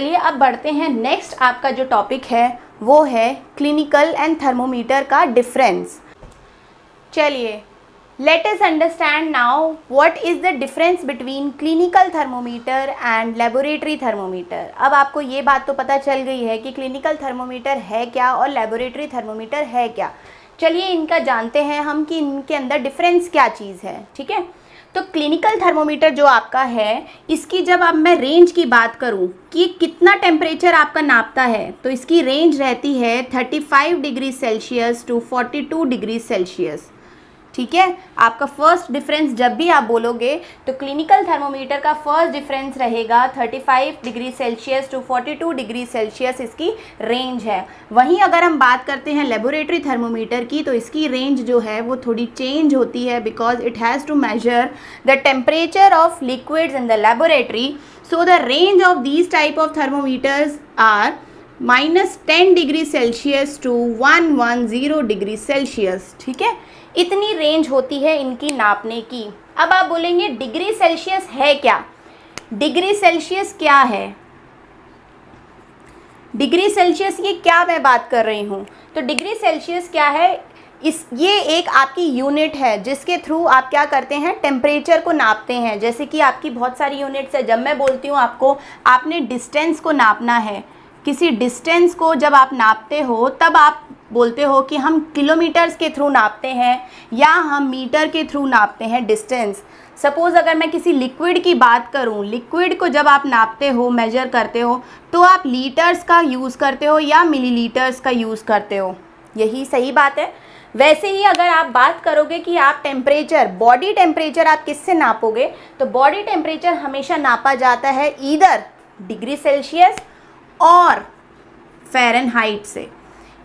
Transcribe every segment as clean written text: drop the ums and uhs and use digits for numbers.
चलिए अब बढ़ते हैं। नेक्स्ट आपका जो टॉपिक है वो है क्लिनिकल एंड थर्मोमीटर का डिफरेंस। चलिए let us understand now what is the difference between clinical thermometer and laboratory thermometer। अब आपको ये बात तो पता चल गई है कि क्लिनिकल थर्मोमीटर है क्या और लेबोरेटरी थर्मोमीटर है क्या। चलिए इनका जानते हैं हम कि इनके अंदर डिफरेंस क्या चीज़ है। ठीक है, तो क्लिनिकल थर्मोमीटर जो आपका है, इसकी जब अब मैं रेंज की बात करूं कि कितना टेम्परेचर आपका नापता है, तो इसकी रेंज रहती है 35 degree Celsius to 42 degree Celsius. ठीक है, आपका फर्स्ट डिफरेंस जब भी आप बोलोगे तो क्लिनिकल थर्मोमीटर का फर्स्ट डिफरेंस रहेगा 35 degree Celsius to 42 degree Celsius इसकी रेंज है। वहीं अगर हम बात करते हैं लेबोरेटरी थर्मोमीटर की, तो इसकी रेंज जो है वो थोड़ी चेंज होती है because it has to measure the temperature of liquids in the laboratory. So the range of these type of thermometers are -10 degree Celsius to 110 degree Celsius. ठीक है, इतनी रेंज होती है इनकी नापने की। अब आप बोलेंगे डिग्री सेल्सियस है क्या? डिग्री सेल्सियस क्या है? डिग्री सेल्सियस ये क्या मैं बात कर रही हूँ? तो डिग्री सेल्सियस क्या है? ये एक आपकी यूनिट है जिसके थ्रू आप क्या करते हैं, टेम्परेचर को नापते हैं। जैसे कि आपकी बहुत सारी यूनिट्स है। जब मैं बोलती हूँ आपको, आपने डिस्टेंस को नापना है, किसी डिस्टेंस को जब आप नापते हो तब आप बोलते हो कि हम किलोमीटर्स के थ्रू नापते हैं या हम मीटर के थ्रू नापते हैं डिस्टेंस। सपोज़ अगर मैं किसी लिक्विड की बात करूं, लिक्विड को जब आप नापते हो, मेजर करते हो, तो आप लीटर्स का यूज़ करते हो या मिलीलीटर्स का यूज़ करते हो। यही सही बात है। वैसे ही अगर आप बात करोगे कि आप टेम्परेचर, बॉडी टेम्परेचर आप किससे नापोगे, तो बॉडी टेम्परेचर हमेशा नापा जाता है ईदर डिग्री सेल्सियस और फ़ारेनहाइट से।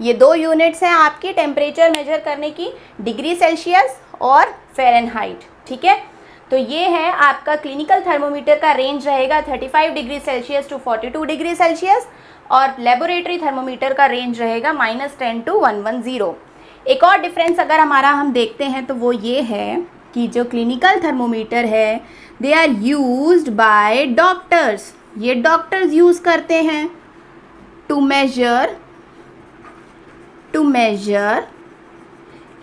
ये दो यूनिट्स हैं आपकी टेम्परेचर मेजर करने की, डिग्री सेल्सियस और फ़ारेनहाइट। ठीक है, तो ये है आपका क्लिनिकल थर्मोमीटर का रेंज रहेगा 35 degree Celsius to 42 degree Celsius और लेबोरेटरी थर्मोमीटर का रेंज रहेगा -10 टू 110। एक और डिफरेंस अगर हमारा हम देखते हैं तो वो ये है कि जो क्लिनिकल थर्मोमीटर है, they are used by doctors. ये डॉक्टर्स यूज़ करते हैं टू मेजर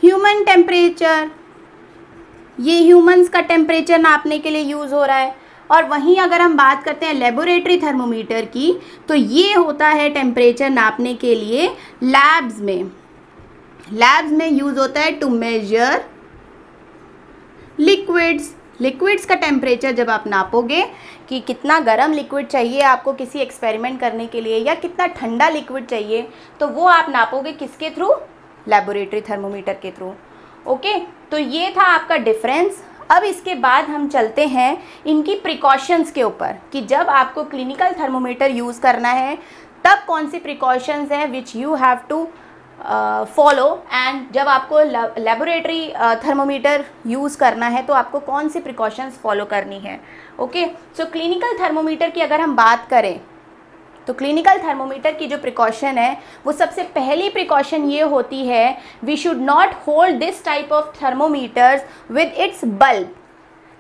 ह्यूमन टेम्परेचर। ये ह्यूमंस का टेम्परेचर नापने के लिए यूज़ हो रहा है। और वहीं अगर हम बात करते हैं लेबोरेटरी थर्मोमीटर की, तो ये होता है टेम्परेचर नापने के लिए लैब्स में यूज़ होता है टू मेजर लिक्विड्स का टेम्परेचर। जब आप नापोगे कि कितना गर्म लिक्विड चाहिए आपको किसी एक्सपेरिमेंट करने के लिए या कितना ठंडा लिक्विड चाहिए, तो वो आप नापोगे किसके थ्रू? लेबोरेटरी थर्मोमीटर के थ्रू। ओके, तो ये था आपका डिफरेंस। अब इसके बाद हम चलते हैं इनकी प्रिकॉशंस के ऊपर कि जब आपको क्लिनिकल थर्मोमीटर यूज़ करना है तब कौन सी प्रिकॉशंस हैं which you have to follow, and जब आपको लेबोरेटरी थर्मोमीटर यूज़ करना है तो आपको कौन सी प्रिकॉशंस फॉलो करनी है। ओके, सो क्लिनिकल थर्मोमीटर की अगर हम बात करें तो क्लिनिकल थर्मोमीटर की जो प्रिकॉशन है वो सबसे पहली प्रिकॉशन ये होती है, we should not hold this type of thermometers with its bulb.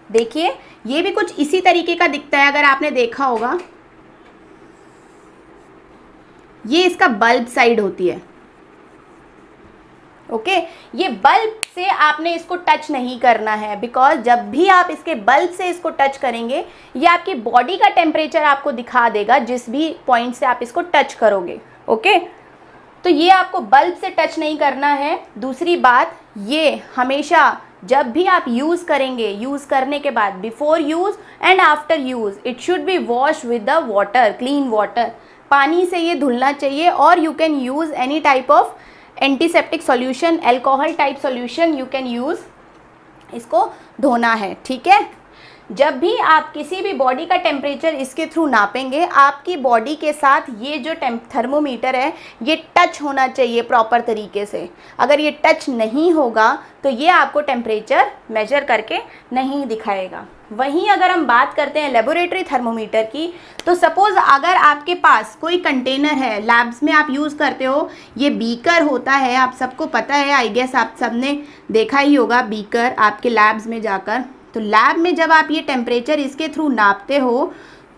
देखिए ये भी कुछ इसी तरीके का दिखता है, अगर आपने देखा होगा, ये इसका बल्ब साइड होती है। ओके, ये बल्ब से आपने इसको टच नहीं करना है बिकॉज जब भी आप इसके बल्ब से इसको टच करेंगे ये आपकी बॉडी का टेम्परेचर आपको दिखा देगा जिस भी पॉइंट से आप इसको टच करोगे। ओके, तो ये आपको बल्ब से टच नहीं करना है। दूसरी बात, ये हमेशा जब भी आप यूज़ करेंगे, यूज़ करने के बाद, before use and after use, it should be wash with the water, clean water. पानी से ये धुलना चाहिए और you can use any type of antiseptic solution, alcohol type solution you can use, इसको धोना है। ठीक है, जब भी आप किसी भी बॉडी का टेम्परेचर इसके थ्रू नापेंगे, आपकी बॉडी के साथ ये जो थर्मोमीटर है ये टच होना चाहिए प्रॉपर तरीके से। अगर ये टच नहीं होगा तो ये आपको टेम्परेचर मेजर करके नहीं दिखाएगा। वहीं अगर हम बात करते हैं लेबोरेटरी थर्मोमीटर की, तो सपोज़ अगर आपके पास कोई कंटेनर है, लैब्स में आप यूज़ करते हो, ये बीकर होता है, आप सबको पता है, आई गेस आप सबने देखा ही होगा बीकर आपके लैब्स में जाकर। तो लैब में जब आप ये टेम्परेचर इसके थ्रू नापते हो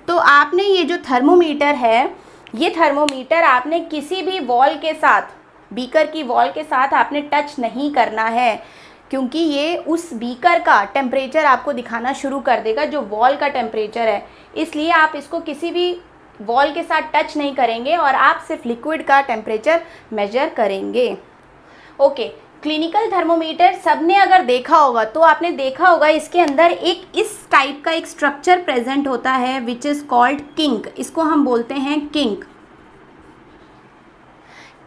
तो आपने ये जो थर्मोमीटर है, ये थर्मोमीटर आपने किसी भी वॉल के साथ, बीकर की वॉल के साथ आपने टच नहीं करना है, क्योंकि ये उस बीकर का टेम्परेचर आपको दिखाना शुरू कर देगा जो वॉल का टेम्परेचर है। इसलिए आप इसको किसी भी वॉल के साथ टच नहीं करेंगे और आप सिर्फ लिक्विड का टेम्परेचर मेजर करेंगे। ओके, क्लिनिकल थर्मोमीटर सबने अगर देखा होगा तो आपने देखा होगा इसके अंदर एक इस टाइप का एक स्ट्रक्चर प्रेजेंट होता है विच इज़ कॉल्ड किंक। इसको हम बोलते हैं किंक।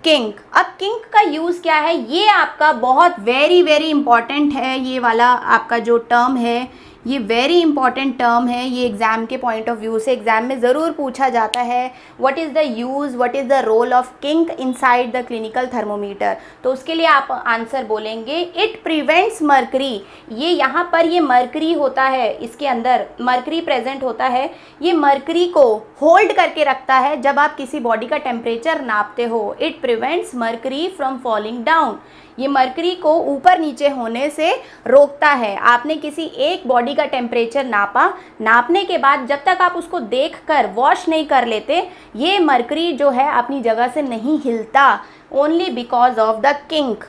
किंक, अब किंक का यूज़ क्या है, ये आपका बहुत वेरी इंपॉर्टेंट है। ये वाला आपका जो टर्म है ये वेरी इंपॉर्टेंट टर्म है। ये एग्ज़ाम के पॉइंट ऑफ व्यू से एग्ज़ाम में ज़रूर पूछा जाता है, what is the use, what is the role of kink inside the clinical thermometer. तो उसके लिए आप आंसर बोलेंगे इट प्रिवेंट्स मर्करी। ये यहाँ पर ये मर्करी होता है, इसके अंदर मर्करी प्रेजेंट होता है। ये मर्करी को होल्ड करके रखता है जब आप किसी बॉडी का टेम्परेचर नापते हो। It prevents mercury from falling down. ये मर्करी को ऊपर नीचे होने से रोकता है। आपने किसी एक बॉडी का टेम्परेचर नापा, नापने के बाद जब तक आप उसको देखकर वॉश नहीं कर लेते, ये मर्करी जो है अपनी जगह से नहीं हिलता, only because of the kink.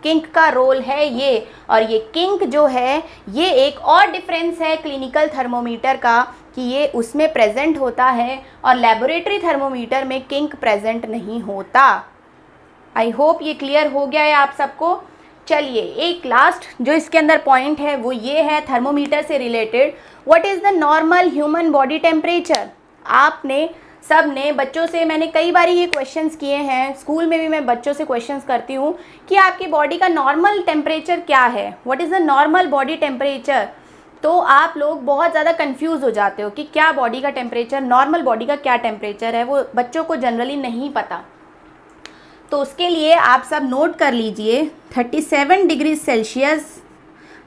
Kink का रोल है ये। और ये किंक जो है ये एक और डिफरेंस है क्लिनिकल थर्मोमीटर का कि ये उसमें प्रेजेंट होता है और लेबोरेटरी थर्मोमीटर में किंक प्रेजेंट नहीं होता। आई होप ये क्लियर हो गया है आप सबको। चलिए, एक लास्ट जो इसके अंदर पॉइंट है वो ये है थर्मोमीटर से related, what is the normal human body temperature. आपने सब ने बच्चों से, मैंने कई बार ये क्वेश्चंस किए हैं, स्कूल में भी मैं बच्चों से क्वेश्चंस करती हूँ कि आपकी बॉडी का नॉर्मल टेम्परेचर क्या है, what is the normal body temperature. तो आप लोग बहुत ज़्यादा कंफ्यूज हो जाते हो कि क्या बॉडी का टेम्परेचर, नॉर्मल बॉडी का क्या टेम्परेचर है, वो बच्चों को जनरली नहीं पता। तो उसके लिए आप सब नोट कर लीजिए 37 डिग्री सेल्सियस।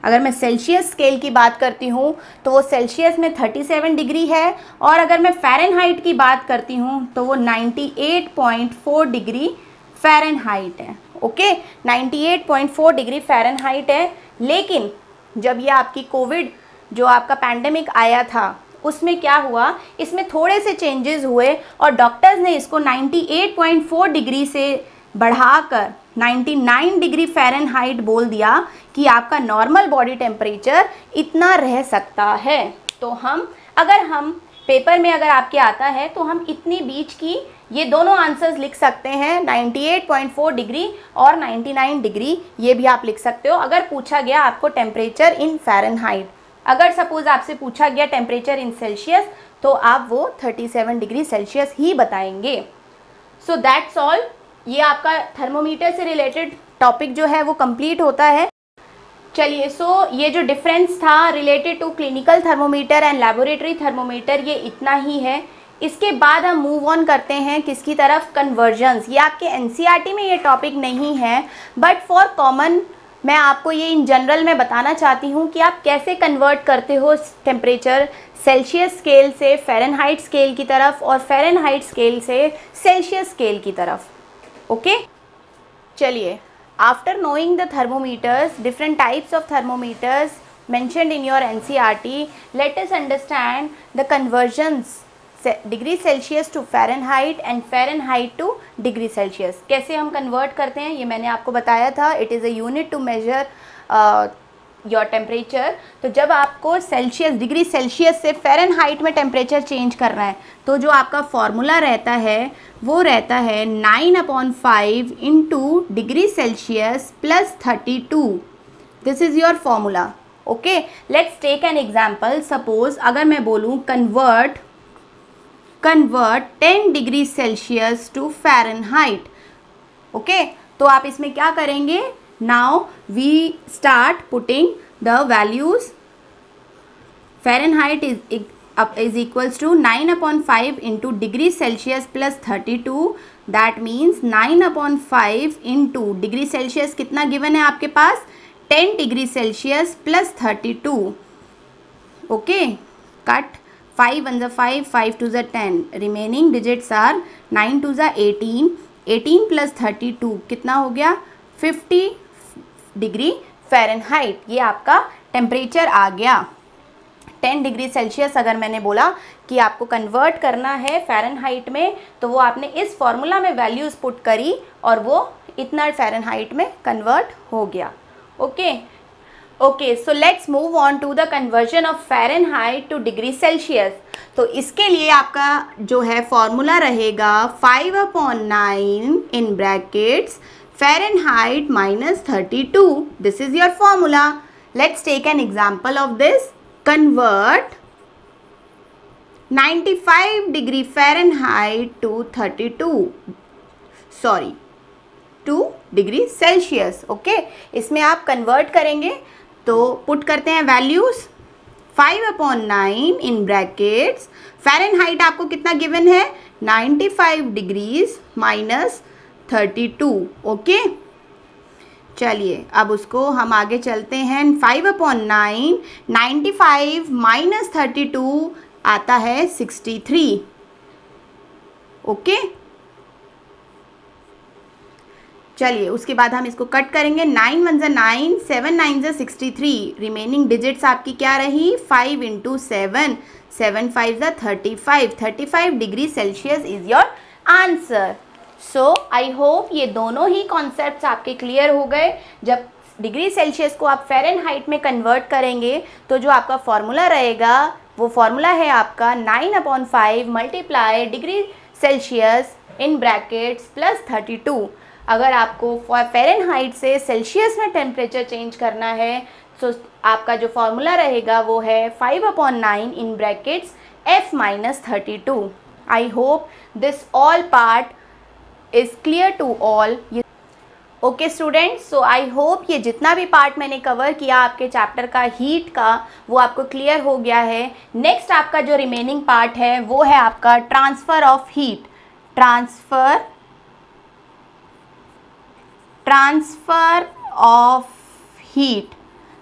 अगर मैं सेल्सियस स्केल की बात करती हूँ तो वो सेल्सियस में 37 डिग्री है, और अगर मैं फ़ारेनहाइट की बात करती हूँ तो वो 98.4 डिग्री फ़ारेनहाइट है। ओके, 98.4 डिग्री फ़ारेनहाइट है। लेकिन जब ये आपकी कोविड जो आपका पैंडेमिक आया था उसमें क्या हुआ, इसमें थोड़े से चेंजेस हुए और डॉक्टर्स ने इसको 98.4 डिग्री से बढ़ाकर 99 डिग्री फ़ारेनहाइट बोल दिया कि आपका नॉर्मल बॉडी टेम्परेचर इतना रह सकता है। तो अगर हम पेपर में अगर आपके आता है तो हम इतनी बीच की ये दोनों आंसर्स लिख सकते हैं, 98.4 डिग्री और 99 डिग्री, ये भी आप लिख सकते हो अगर पूछा गया आपको टेम्परेचर इन फ़ारेनहाइट। अगर सपोज़ आपसे पूछा गया टेम्परेचर इन सेल्सियस तो आप वो 37 डिग्री सेल्सियस ही बताएंगे। So that's all. ये आपका थर्मोमीटर से रिलेटेड टॉपिक जो है वो कंप्लीट होता है। चलिए, सो ये जो डिफरेंस था related to clinical thermometer and laboratory thermometer, ये इतना ही है। इसके बाद हम मूव ऑन करते हैं किसकी तरफ, कन्वर्जन्स। ये आपके एनसीईआरटी में ये टॉपिक नहीं है, बट फॉर कॉमन मैं आपको ये इन जनरल में बताना चाहती हूँ कि आप कैसे कन्वर्ट करते हो टेम्परेचर सेल्सियस स्केल से फ़ारेनहाइट स्केल की तरफ और फ़ारेनहाइट स्केल से सेल्सियस स्केल की तरफ। ओके, चलिए, after knowing the thermometers, different types of thermometers mentioned in your NCERT, let us understand the conversions degree Celsius to Fahrenheit and Fahrenheit to degree Celsius. कैसे हम convert करते हैं ये मैंने आपको बताया था। It is a unit to measure your temperature. तो जब आपको सेल्सियस, डिग्री सेल्सियस से फ़ारेनहाइट में टेम्परेचर चेंज करना है तो जो आपका फॉर्मूला रहता है वो रहता है 9/5 into degree Celsius plus 32। This is your formula. Okay, let's take an example. Suppose अगर मैं बोलूँ convert 10 degree Celsius to Fahrenheit. Okay, तो आप इसमें क्या करेंगे, now we start putting the values. Fahrenheit is equals to 9/5 into degree Celsius plus 32, that means 9/5 into degree Celsius कितना given है आपके पास, 10 degree Celsius plus 32। Okay, cut 5 1 5, 5 2 10, remaining digits are 9 2 18, 18 plus 32 कितना हो गया, 50 डिग्री फ़ारेनहाइट। ये आपका temperature आ गया। 10 डिग्री सेल्सियस अगर मैंने बोला कि आपको कन्वर्ट करना है फ़ारेनहाइट में, तो वो आपने इस फॉर्मूला में वैल्यूज़ पुट करी और वो इतना फ़ारेनहाइट में कन्वर्ट हो गया। Okay, so let's move on to the conversion of Fahrenheit to degree Celsius. तो इसके लिए आपका जो है फॉर्मूला रहेगा 5/9 in brackets Fahrenheit -32. This is your formula. Let's take an example of this. Convert 95 degree Fahrenheit to 2 degree Celsius. Okay, इसमें आप convert करेंगे तो पुट करते हैं वैल्यूज़. 5/9 इन ब्रैकेट्स फ़ारेनहाइट आपको कितना गिवन है 95 डिग्रीज -32. ओके, चलिए अब उसको हम आगे चलते हैं. 5/9 95 -32 आता है 63. ओके, चलिए उसके बाद हम इसको कट करेंगे. 9 1 9, 7 9 63. रिमेनिंग डिजिट्स आपकी क्या रही 5 × 7, 7 5 35. 35 degree Celsius is your answer. So I hope ये दोनों ही कॉन्सेप्ट्स आपके क्लियर हो गए. जब डिग्री सेल्सियस को आप फ़ारेनहाइट में कन्वर्ट करेंगे तो जो आपका फॉर्मूला रहेगा वो फॉर्मूला है आपका 9/5 multiply degree Celsius in brackets +32. अगर आपको फ़ारेनहाइट से सेल्सियस में टेम्परेचर चेंज करना है तो आपका जो फॉर्मूला रहेगा वो है 5/9 in brackets F-32. I hope this all part is clear to all. Okay students, so I hope ये जितना भी पार्ट मैंने कवर किया आपके चैप्टर का हीट का वो आपको क्लियर हो गया है. नेक्स्ट आपका जो रिमेनिंग पार्ट है वो है आपका transfer of heat. Transfer of heat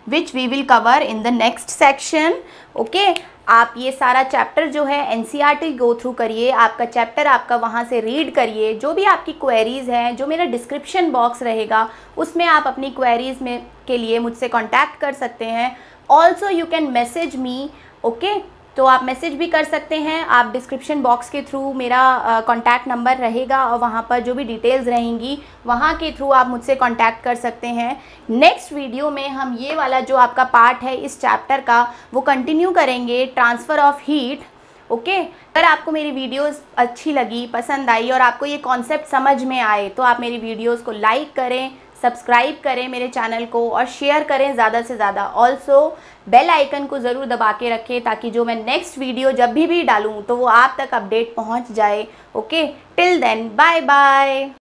which we will cover in the next section. Okay, आप ये सारा चैप्टर जो है NCERT गो थ्रू करिए. आपका चैप्टर आपका वहाँ से रीड करिए. जो भी आपकी क्वेरीज़ हैं, जो मेरा डिस्क्रिप्शन बॉक्स रहेगा उसमें आप अपनी क्वेरीज़ में के लिए मुझसे कांटेक्ट कर सकते हैं. Also you can message me. Okay, तो आप मैसेज भी कर सकते हैं. आप डिस्क्रिप्शन बॉक्स के थ्रू मेरा कॉन्टैक्ट नंबर रहेगा और वहाँ पर जो भी डिटेल्स रहेंगी वहाँ के थ्रू आप मुझसे कांटेक्ट कर सकते हैं. नेक्स्ट वीडियो में हम ये वाला जो आपका पार्ट है इस चैप्टर का वो कंटिन्यू करेंगे, ट्रांसफ़र ऑफ हीट. ओके, अगर आपको मेरी वीडियोस अच्छी लगी, पसंद आई और आपको ये कॉन्सेप्ट समझ में आए तो आप मेरी वीडियोस को लाइक करें, सब्सक्राइब करें मेरे चैनल को और शेयर करें ज़्यादा से ज़्यादा. ऑल्सो बेल आइकन को ज़रूर दबा के रखें ताकि जो मैं नेक्स्ट वीडियो जब भी डालूँ तो वो आप तक अपडेट पहुँच जाए. Okay, till then bye bye.